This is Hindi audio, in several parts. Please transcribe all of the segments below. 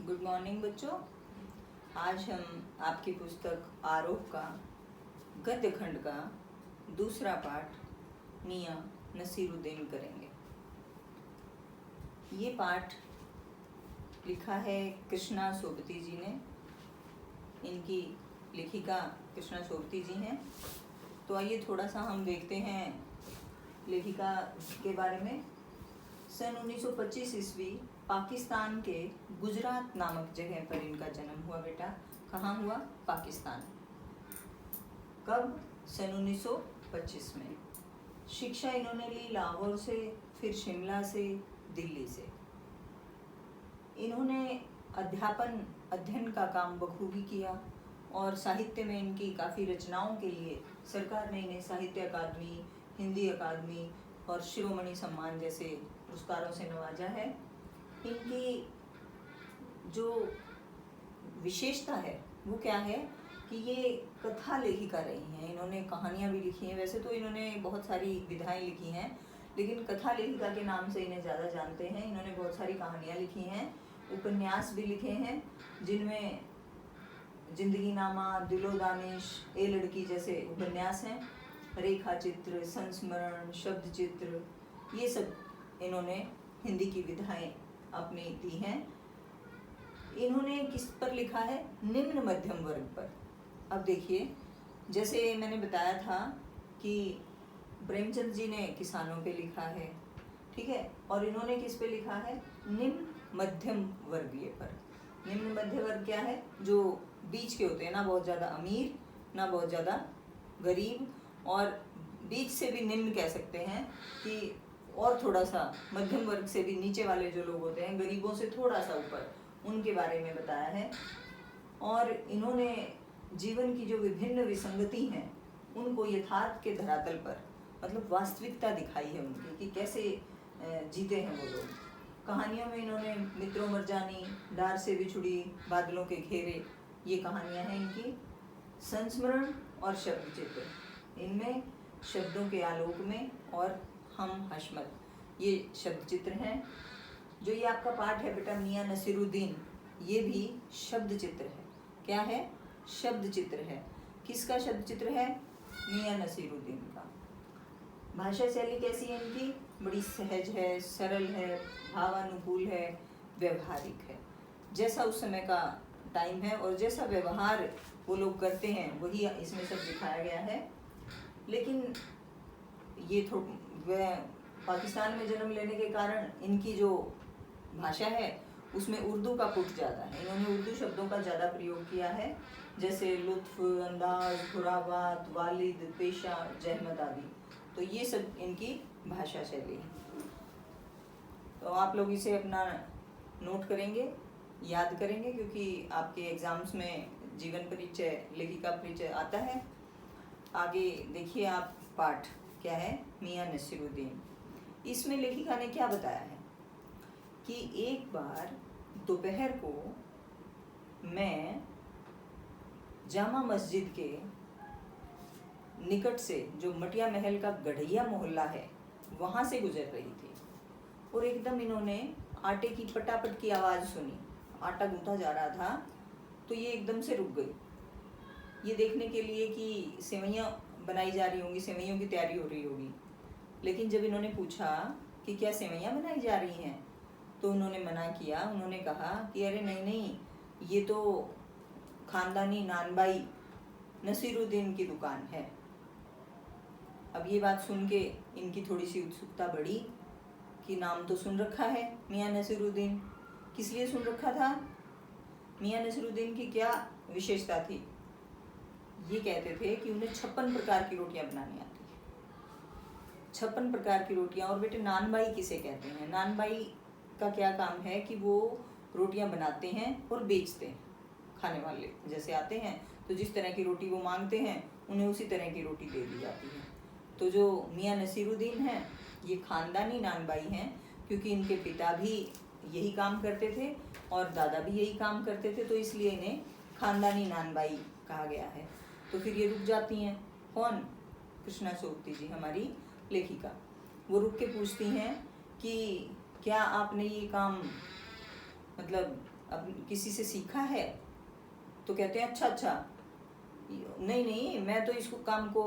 गुड मॉर्निंग बच्चों। आज हम आपकी पुस्तक आरोप का गद्य खंड का दूसरा पाठ मियाँ नसीरुद्दीन करेंगे। ये पाठ लिखा है कृष्णा सोबती जी ने। इनकी लेखिका कृष्णा सोबती जी हैं। तो आइए थोड़ा सा हम देखते हैं लेखिका के बारे में। सन 1925 ईस्वी पाकिस्तान के गुजरात नामक जगह पर इनका जन्म हुआ। बेटा कहाँ हुआ? पाकिस्तान। कब? सन 1925 में। शिक्षा इन्होंने ली लाहौर से, फिर शिमला से, दिल्ली से। इन्होंने अध्ययन का काम बखूबी किया और साहित्य में इनकी काफ़ी रचनाओं के लिए सरकार ने इन्हें साहित्य अकादमी, हिंदी अकादमी और शिरोमणि सम्मान जैसे पुरस्कारों से नवाजा है। इनकी जो विशेषता है वो क्या है कि ये कथा लेखिका रही हैं। इन्होंने कहानियाँ भी लिखी हैं। वैसे तो इन्होंने बहुत सारी विधाएं लिखी हैं, लेकिन कथा लेखिका के नाम से इन्हें ज़्यादा जानते हैं। इन्होंने बहुत सारी कहानियाँ लिखी हैं, उपन्यास भी लिखे हैं, जिनमें जिंदगी नामा, दिलो दानिश, ए लड़की जैसे उपन्यास हैं। रेखा चित्र, संस्मरण, शब्द चित्र, ये सब इन्होंने हिंदी की विधाएं अपनी दी हैं। इन्होंने किस पर लिखा है? निम्न मध्यम वर्ग पर। अब देखिए, जैसे मैंने बताया था कि प्रेमचंद जी ने किसानों पे लिखा है, ठीक है, और इन्होंने किस पे लिखा है? निम्न मध्यम वर्गीय पर। निम्न मध्य वर्ग क्या है? जो बीच के होते हैं, ना बहुत ज़्यादा अमीर ना बहुत ज़्यादा गरीब, और बीच से भी निम्न कह सकते हैं कि और थोड़ा सा मध्यम वर्ग से भी नीचे वाले जो लोग होते हैं, गरीबों से थोड़ा सा ऊपर, उनके बारे में बताया है। और इन्होंने जीवन की जो विभिन्न विसंगति हैं उनको यथार्थ के धरातल पर, मतलब वास्तविकता दिखाई है उनकी कि कैसे जीते हैं वो लोग। कहानियों में इन्होंने मित्रों मरजानी, डार से बिछुड़ी, बादलों के घेरे, ये कहानियाँ हैं इनकी। संस्मरण और शब्द चित्र, इनमें शब्दों के आलोक में और हम हशमत, ये शब्द चित्र हैं। जो ये आपका पाठ है बेटा मियाँ नसीरुद्दीन, ये भी शब्द चित्र है। क्या है? शब्द चित्र है। किसका शब्द चित्र है? मियाँ नसीरुद्दीन का। भाषा शैली कैसी है इनकी? बड़ी सहज है, सरल है, भावानुकूल है, व्यवहारिक है। जैसा उस समय का टाइम है और जैसा व्यवहार वो लोग करते हैं वही इसमें सब दिखाया गया है। लेकिन ये पाकिस्तान में जन्म लेने के कारण इनकी जो भाषा है उसमें उर्दू का पुट ज़्यादा है। इन्होंने उर्दू शब्दों का ज़्यादा प्रयोग किया है, जैसे लुत्फ, अंदाज, खुराबात, वालिद, पेशा, जहमत आदि। तो ये सब इनकी भाषा शैली है। तो आप लोग इसे अपना नोट करेंगे, याद करेंगे, क्योंकि आपके एग्ज़ाम्स में जीवन परिचय, लेखिका परिचय आता है। आगे देखिए आप पाठ क्या है? मियाँ नसीरुद्दीन। इसमें लेखिका ने क्या बताया है कि एक बार दोपहर को मैं जामा मस्जिद के निकट से, जो मटिया महल का गढ़िया मोहल्ला है, वहाँ से गुजर रही थी और एकदम इन्होंने आटे की पटापट की आवाज़ सुनी। आटा गूंथा जा रहा था तो ये एकदम से रुक गई, ये देखने के लिए कि सेवइयाँ बनाई जा रही होंगी, सेवइयों की तैयारी हो रही होगी। लेकिन जब इन्होंने पूछा कि क्या सेवइयाँ बनाई जा रही हैं, तो उन्होंने मना किया। उन्होंने कहा कि अरे नहीं नहीं, ये तो ख़ानदानी नानबाई नसीरुद्दीन की दुकान है। अब ये बात सुन के इनकी थोड़ी सी उत्सुकता बढ़ी कि नाम तो सुन रखा है मियाँ नसीरुद्दीन, किस लिए सुन रखा था? मियाँ नसीरुद्दीन की क्या विशेषता थी? ये कहते थे कि उन्हें 56 प्रकार की रोटियां बनानी आती है। 56 प्रकार की रोटियां। और बेटे नानबाई किसे कहते हैं? नानबाई का क्या काम है कि वो रोटियां बनाते हैं और बेचते हैं। खाने वाले जैसे आते हैं तो जिस तरह की रोटी वो मांगते हैं उन्हें उसी तरह की रोटी दे दी जाती है। तो जो मियाँ नसीरुद्दीन हैं ये ख़ानदानी नानबाई हैं, क्योंकि इनके पिता भी यही काम करते थे और दादा भी यही काम करते थे, तो इसलिए इन्हें ख़ानदानी नानबाई कहा गया है। तो फिर ये रुक जाती हैं। कौन? कृष्णा सोबती जी, हमारी लेखिका। वो रुक के पूछती हैं कि क्या आपने ये काम मतलब अब किसी से सीखा है? तो कहते हैं अच्छा अच्छा, नहीं नहीं, मैं तो इसको काम को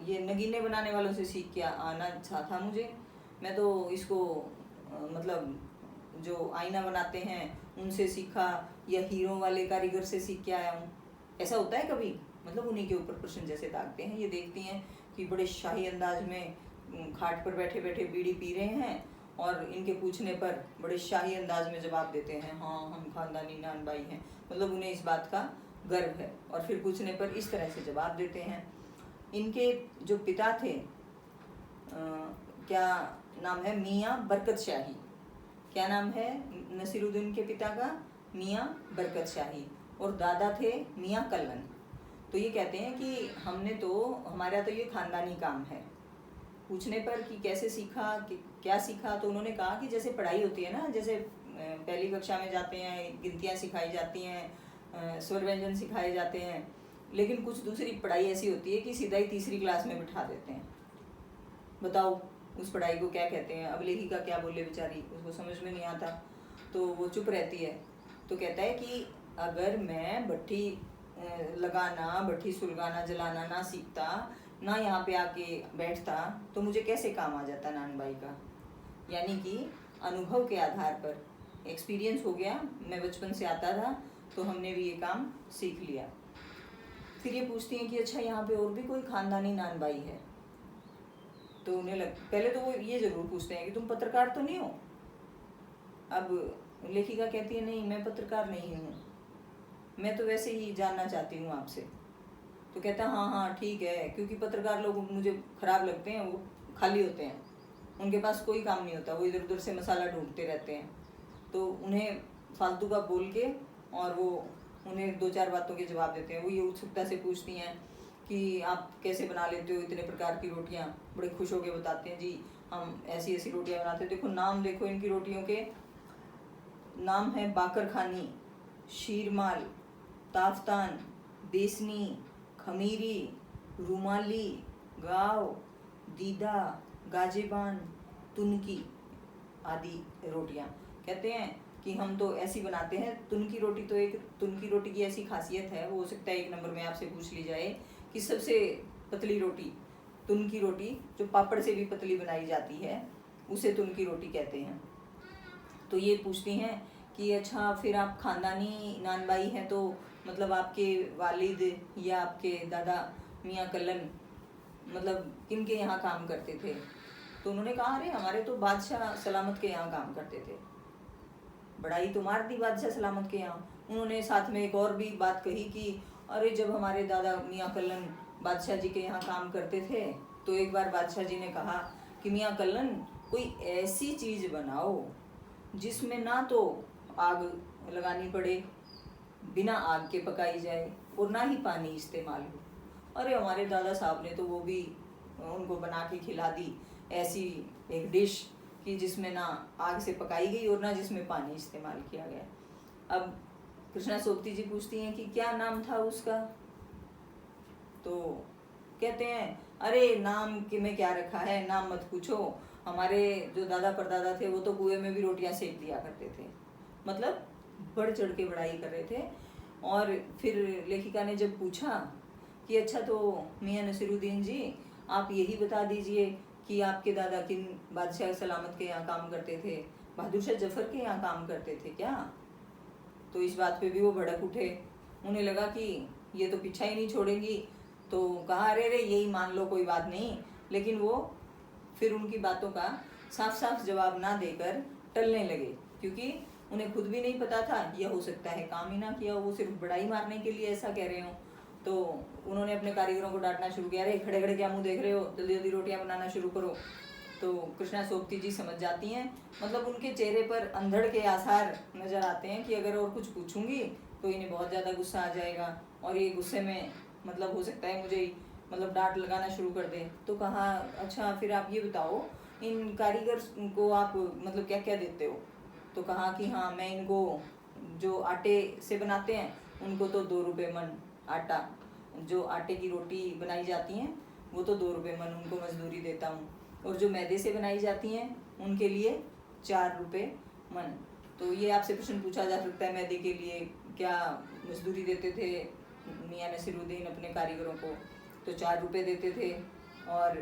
ये नगीने बनाने वालों से सीख के आना था मुझे, मैं तो इसको मतलब जो आईना बनाते हैं उनसे सीखा, या हीरो वाले कारीगर से सीख के आया हूँ। ऐसा होता है कभी? मतलब उन्हीं के ऊपर प्रश्न जैसे दागते हैं। ये देखती हैं कि बड़े शाही अंदाज में खाट पर बैठे बैठे बीड़ी पी रहे हैं, और इनके पूछने पर बड़े शाही अंदाज में जवाब देते हैं, हाँ हम खानदानी नानबाई हैं। मतलब उन्हें इस बात का गर्व है, और फिर पूछने पर इस तरह से जवाब देते हैं। इनके जो पिता थे, क्या नाम है, मियाँ बरकत शाही। क्या नाम है नसीरुद्दीन के पिता का? मियाँ बरकत शाही। और दादा थे मियाँ कल्लन। तो ये कहते हैं कि हमारा तो ये खानदानी काम है। पूछने पर कि कैसे सीखा, कि क्या सीखा, तो उन्होंने कहा कि जैसे पढ़ाई होती है ना, जैसे पहली कक्षा में जाते हैं, गिनतियाँ सिखाई जाती हैं, स्वर व्यंजन सिखाए जाते हैं, लेकिन कुछ दूसरी पढ़ाई ऐसी होती है कि सीधा ही तीसरी क्लास में बिठा देते हैं। बताओ उस पढ़ाई को क्या कहते हैं? अब लेखिका क्या बोले बेचारी, उसको समझ में नहीं आता, तो वो चुप रहती है। तो कहता है कि अगर मैं भट्ठी लगाना, भट्ठी सुलगाना, जलाना ना सीखता, ना यहाँ पे आके बैठता, तो मुझे कैसे काम आ जाता नानबाई का। यानी कि अनुभव के आधार पर, एक्सपीरियंस हो गया, मैं बचपन से आता था तो हमने भी ये काम सीख लिया। फिर ये पूछती हैं कि अच्छा यहाँ पे और भी कोई खानदानी नानबाई है? तो उन्हें पहले तो वो ये जरूर पूछते हैं कि तुम पत्रकार तो नहीं हो? अब लेखिका कहती है नहीं, मैं पत्रकार नहीं हूँ, मैं तो वैसे ही जानना चाहती हूँ आपसे। तो कहता है हाँ हाँ ठीक है, क्योंकि पत्रकार लोग मुझे खराब लगते हैं, वो खाली होते हैं, उनके पास कोई काम नहीं होता, वो इधर उधर से मसाला ढूंढते रहते हैं। तो उन्हें फालतू का बोल के और वो उन्हें 2-4 बातों के जवाब देते हैं। वो ये उत्सुकता से पूछती हैं कि आप कैसे बना लेते हो इतने प्रकार की रोटियां? बड़े खुश होकर बताते हैं जी हम ऐसी ऐसी रोटियां बनाते हैं। देखो नाम देखो इनकी रोटियों के, नाम है बाकर खानी, शीरमाल, ताफ्तान, बेसनी, खमीरी, रुमाली, गाव, दीदा, गाजेबान, तुनकी आदि रोटियां। कहते हैं कि हम तो ऐसी बनाते हैं। तुनकी रोटी तो एक, तुनकी रोटी की ऐसी खासियत है, वो हो सकता है 1 नंबर में आपसे पूछ ली जाए कि सबसे पतली रोटी, तुनकी रोटी, जो पापड़ से भी पतली बनाई जाती है, उसे तुनकी रोटी कहते हैं। तो ये पूछती हैं कि अच्छा फिर आप खानदानी नानबाई हैं, तो मतलब आपके वालिद या आपके दादा मियाँ कल्लन मतलब किन के यहाँ काम करते थे? तो उन्होंने कहा अरे हमारे तो बादशाह सलामत के यहाँ काम करते थे। बड़ाई तो मार दी बादशाह सलामत के यहाँ। उन्होंने साथ में एक और भी बात कही कि अरे जब हमारे दादा मियाँ कल्लन बादशाह जी के यहाँ काम करते थे, तो एक बार बादशाह जी ने कहा कि मियाँ कल्लन कोई ऐसी चीज़ बनाओ जिसमें ना तो आग लगानी पड़े, बिना आग के पकाई जाए, और ना ही पानी इस्तेमाल हो। अरे हमारे दादा साहब ने तो वो भी उनको बना के खिला दी, ऐसी एक डिश कि जिसमें ना आग से पकाई गई और ना जिसमें पानी इस्तेमाल किया गया। अब कृष्णा सोबती जी पूछती हैं कि क्या नाम था उसका? तो कहते हैं अरे नाम के में क्या रखा है, नाम मत पूछो, हमारे जो दादा परदादा थे वो तो कुएं में भी रोटियां सेक दिया करते थे। मतलब बढ़ चढ़ के बड़ाई कर रहे थे। और फिर लेखिका ने जब पूछा कि अच्छा तो मियाँ नसीरुद्दीन जी आप यही बता दीजिए कि आपके दादा किन बादशाह सलामत के यहाँ काम करते थे? बहादुर शाह जफर के यहाँ काम करते थे क्या? तो इस बात पे भी वो भड़क उठे। उन्हें लगा कि ये तो पीछा ही नहीं छोड़ेंगी, तो कहा अरे रे यही मान लो कोई बात नहीं। लेकिन वो फिर उनकी बातों का साफ साफ जवाब ना देकर टलने लगे, क्योंकि उन्हें खुद भी नहीं पता था, यह हो सकता है काम ही ना किया, वो सिर्फ बड़ाई मारने के लिए ऐसा कह रहे हो। तो उन्होंने अपने कारीगरों को डांटना शुरू किया, अरे खड़े खड़े क्या मुंह देख रहे हो, जल्दी जल्दी रोटियां बनाना शुरू करो। तो कृष्णा सोबती जी समझ जाती हैं, मतलब उनके चेहरे पर अंधड़ के आसार नजर आते हैं कि अगर और कुछ पूछूंगी तो इन्हें बहुत ज़्यादा गुस्सा आ जाएगा, और ये गुस्से में मतलब हो सकता है मुझे मतलब डांट लगाना शुरू कर दे। तो कहा अच्छा फिर आप ये बताओ इन कारीगर को आप मतलब क्या क्या देते हो? तो कहा कि हाँ मैं इनको जो आटे से बनाते हैं उनको तो 2 रुपये मन आटा, जो आटे की रोटी बनाई जाती हैं वो तो 2 रुपये मन उनको मजदूरी देता हूँ, और जो मैदे से बनाई जाती हैं उनके लिए 4 रुपये मन। तो ये आपसे प्रश्न पूछा जा सकता है, मैदे के लिए क्या मजदूरी देते थे मियाँ नसीरुद्दीन अपने कारीगरों को? तो 4 रुपये देते थे। और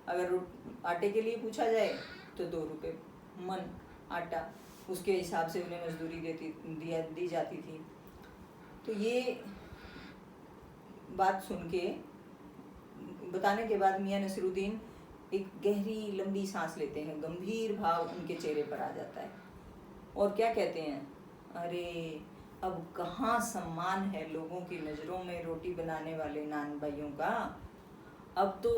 अगर आटे के लिए पूछा जाए तो 2 रुपये मन आटा, उसके हिसाब से उन्हें मजदूरी दी जाती थी। तो ये बात सुन के, बताने के बाद मियाँ नसीरुद्दीन एक गहरी लंबी सांस लेते हैं, गंभीर भाव उनके चेहरे पर आ जाता है और क्या कहते हैं, अरे अब कहाँ सम्मान है लोगों की नज़रों में रोटी बनाने वाले नान भाइयों का। अब तो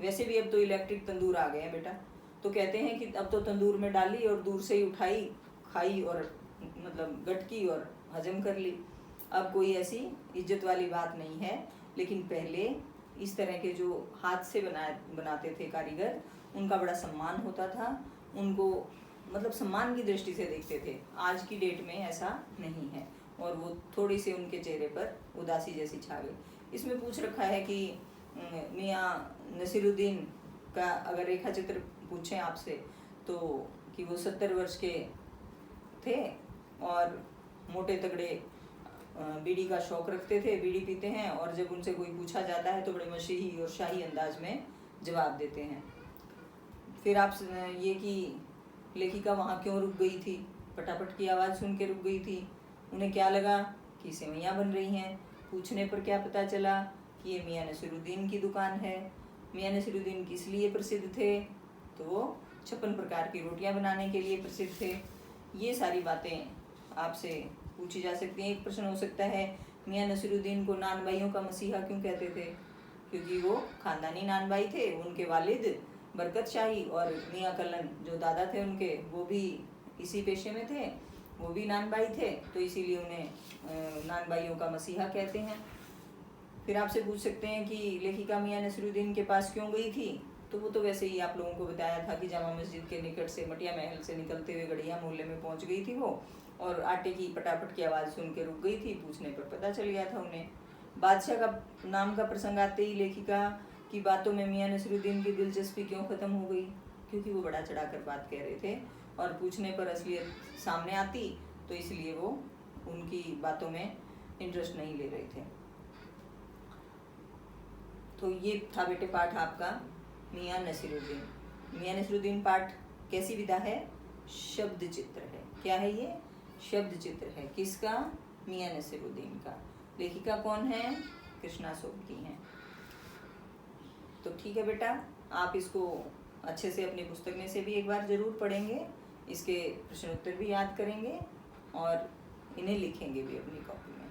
वैसे भी अब तो इलेक्ट्रिक तंदूर आ गए हैं बेटा, तो कहते हैं कि अब तो तंदूर में डाली और दूर से ही उठाई, खाई और मतलब गटकी और हजम कर ली। अब कोई ऐसी इज्जत वाली बात नहीं है। लेकिन पहले इस तरह के जो हाथ से बनाते थे कारीगर, उनका बड़ा सम्मान होता था, उनको मतलब सम्मान की दृष्टि से देखते थे। आज की डेट में ऐसा नहीं है और वो थोड़ी सी उनके चेहरे पर उदासी जैसी छा गई। इसमें पूछ रखा है कि मियाँ नसीरुद्दीन का अगर रेखा चित्र पूछें आपसे तो कि वो 70 वर्ष के थे और मोटे तगड़े बीड़ी का शौक रखते थे, बीड़ी पीते हैं और जब उनसे कोई पूछा जाता है तो बड़े मशीही और शाही अंदाज में जवाब देते हैं। फिर आप ये कि लेखिका वहाँ क्यों रुक गई थी, पटापट की आवाज़ सुन के रुक गई थी। उन्हें क्या लगा कि सेवइयाँ बन रही हैं। पूछने पर क्या पता चला कि ये मियाँ नसीरुद्दीन की दुकान है। मियाँ नसीरुद्दीन किस लिए प्रसिद्ध थे? तो 56 प्रकार की रोटियां बनाने के लिए प्रसिद्ध थे। ये सारी बातें आपसे पूछी जा सकती हैं। एक प्रश्न हो सकता है, मियाँ नसीरुद्दीन को नान भाइयों का मसीहा क्यों कहते थे? क्योंकि वो खानदानी नान भाई थे। उनके वालिद बरकत शाही और मियाँ कल्लन जो दादा थे उनके, वो भी इसी पेशे में थे, वो भी नान भाई थे, तो इसीलिए उन्हें नान भाइयों का मसीहा कहते हैं। फिर आपसे पूछ सकते हैं कि लेखिका मियाँ नसीरुद्दीन के पास क्यों गई थी? तो वो तो वैसे ही आप लोगों को बताया था कि जामा मस्जिद के निकट से मटिया महल से निकलते हुए गढ़िया मोहल्ले में पहुंच गई थी वो, और आटे की पटापट की आवाज़ सुन के रुक गई थी। पूछने पर पता चल गया था उन्हें। बादशाह का नाम का प्रसंग आते ही लेखिका की बातों में मियाँ नसीरुद्दीन की दिलचस्पी क्यों ख़त्म हो गई? क्योंकि वो बड़ा चढ़ाकर बात कह रहे थे और पूछने पर असलियत सामने आती, तो इसलिए वो उनकी बातों में इंटरेस्ट नहीं ले रहे थे। तो ये था बेटे पाठ आपका मियाँ नसीरुद्दीन। मियाँ नसीरुद्दीन पाठ कैसी विधा है? शब्द चित्र है। क्या है ये? शब्द चित्र है। किसका? मियाँ नसीरुद्दीन का। लेखिका कौन है? कृष्णा सोबती हैं। तो ठीक है बेटा, आप इसको अच्छे से अपनी पुस्तक में से भी एक बार ज़रूर पढ़ेंगे, इसके प्रश्न उत्तर भी याद करेंगे और इन्हें लिखेंगे भी अपनी कॉपी में।